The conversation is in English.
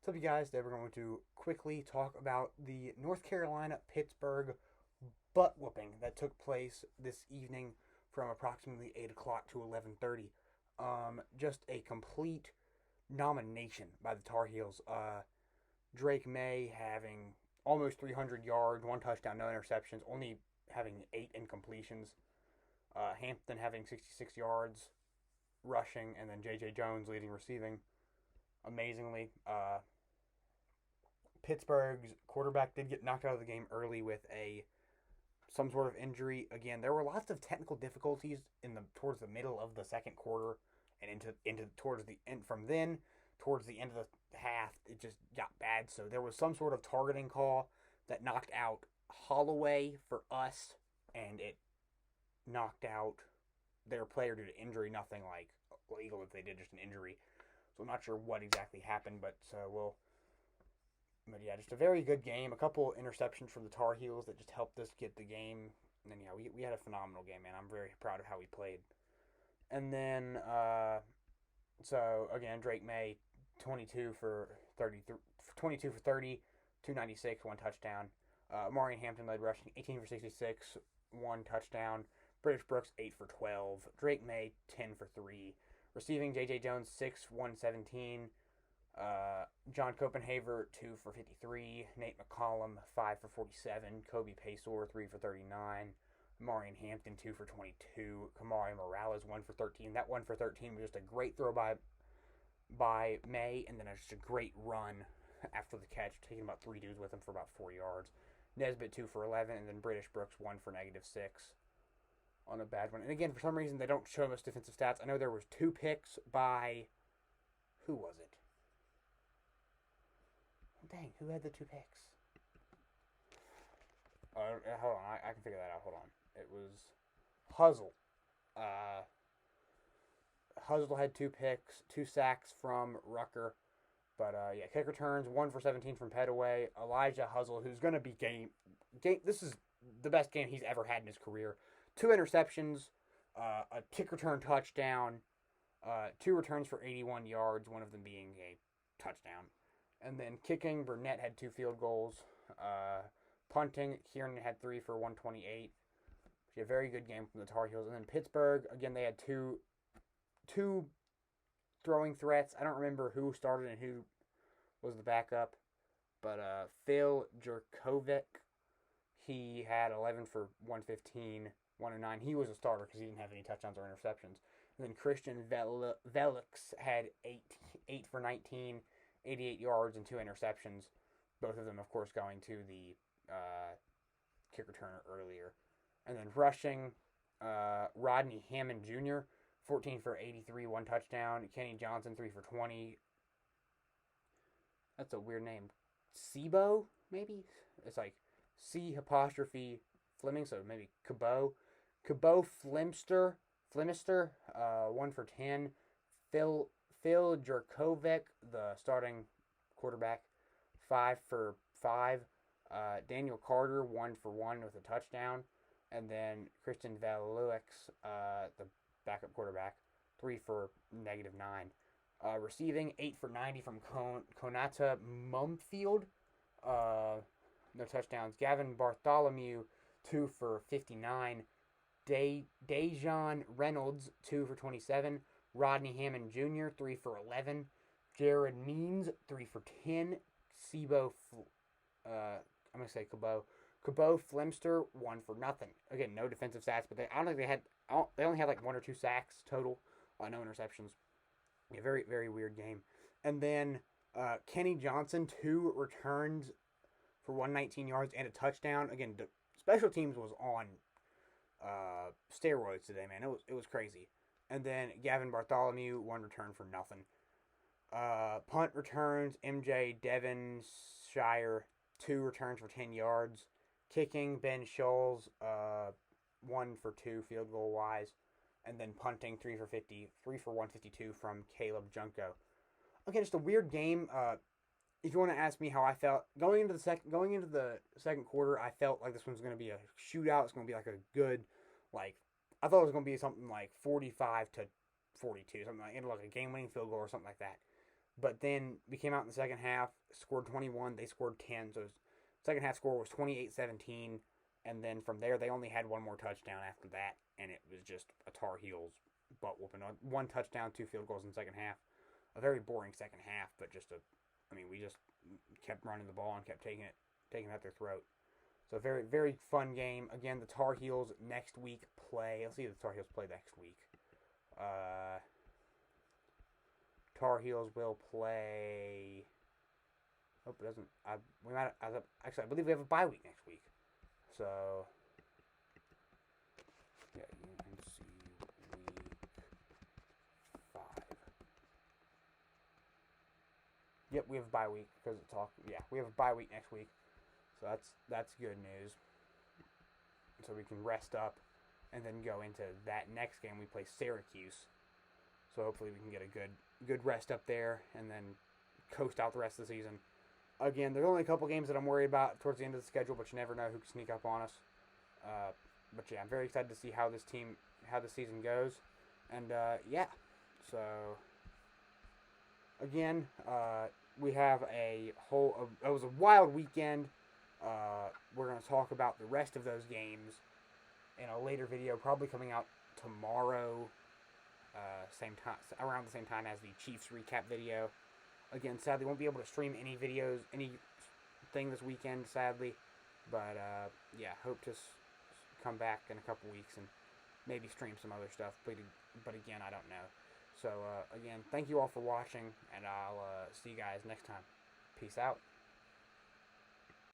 What's up, you guys? Today we're going to quickly talk about the North Carolina Pittsburgh butt whooping that took place this evening from approximately 8 o'clock to 11:30. Just a complete domination by the Tar Heels. Drake May having almost 300 yards, one touchdown, no interceptions, only having 8 incompletions. Hampton having 66 yards rushing, and then J.J. Jones leading receiving. Amazingly, Pittsburgh's quarterback did get knocked out of the game early with some sort of injury. Again, there were lots of technical difficulties towards the middle of the second quarter and into towards the end. From then towards the end of the half, it just got bad. So there was some sort of targeting call that knocked out Holloway for us, and it knocked out their player due to injury. Nothing like illegal if they did, just an injury. So I'm not sure what exactly happened, but yeah, just a very good game. A couple interceptions from the Tar Heels that just helped us get the game. And then, yeah, we had a phenomenal game, man. I'm very proud of how we played. And then, so again, Drake May, 22 for 30, 22 for 30, 296, one touchdown. Marion Hampton led rushing, 18 for 66, one touchdown. British Brooks, 8 for 12. Drake May, 10 for 3. Receiving, J.J. Jones, 6, 117. John Copenhaver, 2 for 53. Nate McCollum, 5 for 47. Kobe Paysour, 3 for 39. Marion Hampton, 2 for 22. Kamari Morales, 1 for 13. That 1 for 13 was just a great throw by May, and then just a great run after the catch, taking about 3 dudes with him for about 4 yards. Nesbitt, 2 for 11, and then British Brooks, 1 for -6 on a bad one. And again, for some reason, they don't show us defensive stats. I know there was 2 picks by... Who was it? Dang, who had the 2 picks? Hold on, I can figure that out. Hold on. It was Huzzle. Huzzle had 2 picks, 2 sacks from Rucker. But, yeah, kick returns, 1 for 17 from Petaway. Elijah Huzzle, who's going to be game. This is the best game he's ever had in his career. 2 interceptions, a kick return touchdown, 2 returns for 81 yards, one of them being a touchdown. And then kicking, Burnett had 2 field goals. Punting, Kieran had 3 for 128. A very good game from the Tar Heels. And then Pittsburgh, again, they had two throwing threats. I don't remember who started and who was the backup. But Phil Jerkovic, he had 11 for 115, 109. He was a starter because he didn't have any touchdowns or interceptions. And then Christian Velix had 8 for 19, 88 yards and 2 interceptions. Both of them, of course, going to the kick returner earlier. And then rushing, Rodney Hammond Jr., 14 for 83, 1 touchdown. Kenny Johnson, 3 for 20. That's a weird name. Sibo, maybe? It's like C apostrophe Fleming, so maybe Cabot. Cabot Flemster, 1 for 10. Phil Jerkovic, the starting quarterback, 5 for 5. Daniel Carter, 1 for 1 with a touchdown. And then Christian Velix, the backup quarterback, 3 for -9. Receiving, 8 for 90 from Konata Mumfield. No touchdowns. Gavin Bartholomew, 2 for 59. Dejon Reynolds, 2 for 27. Rodney Hammond Jr., 3 for 11. Jared Means, 3 for 10. I'm going to say Cabot. Cabot Flemster, 1 for nothing. Again, no defensive stats, but they only had like 1 or 2 sacks total. No interceptions. Yeah, very, very weird game. And then Kenny Johnson, 2 returns for 119 yards and a touchdown. Again, the special teams was on steroids today, man. It was crazy. And then Gavin Bartholomew, 1 return for nothing. Punt returns, MJ Devonshire, 2 returns for 10 yards. Kicking, Ben Scholes, 1 for 2 field goal wise. And then punting, 3 for 152 from Caleb Junko. Okay, just a weird game. If you want to ask me how I felt going into the second quarter, I felt like this one's going to be a shootout. It's going to be like a good, I thought it was going to be something like 45-42, something like a game-winning field goal or something like that. But then we came out in the second half, scored 21. They scored 10. So second half score was 28-17. And then from there, they only had one more touchdown after that. And it was just a Tar Heels butt whooping. One touchdown, 2 field goals in the second half. A very boring second half, but we just kept running the ball and kept taking it at their throat. So very, very fun game. Again, the Tar Heels next week play. Let's see who the Tar Heels play next week. Tar Heels will play. Hope it doesn't. Actually, I believe we have a bye week next week. So yeah, UNC week 5. Yep, we have a bye week because it's all. Yeah, we have a bye week next week. So that's good news. So we can rest up and then go into that next game. We play Syracuse. So hopefully we can get a good rest up there and then coast out the rest of the season. Again, there's only a couple games that I'm worried about towards the end of the schedule, but you never know who can sneak up on us. But yeah, I'm very excited to see how the season goes. And yeah, so again, we have it was a wild weekend. We're going to talk about the rest of those games in a later video, probably coming out tomorrow, same time, around the same time as the Chiefs recap video. Again, sadly, won't be able to stream any videos, anything this weekend, sadly. But yeah, hope to come back in a couple weeks and maybe stream some other stuff. But again, I don't know. So again, thank you all for watching, and I'll see you guys next time. Peace out.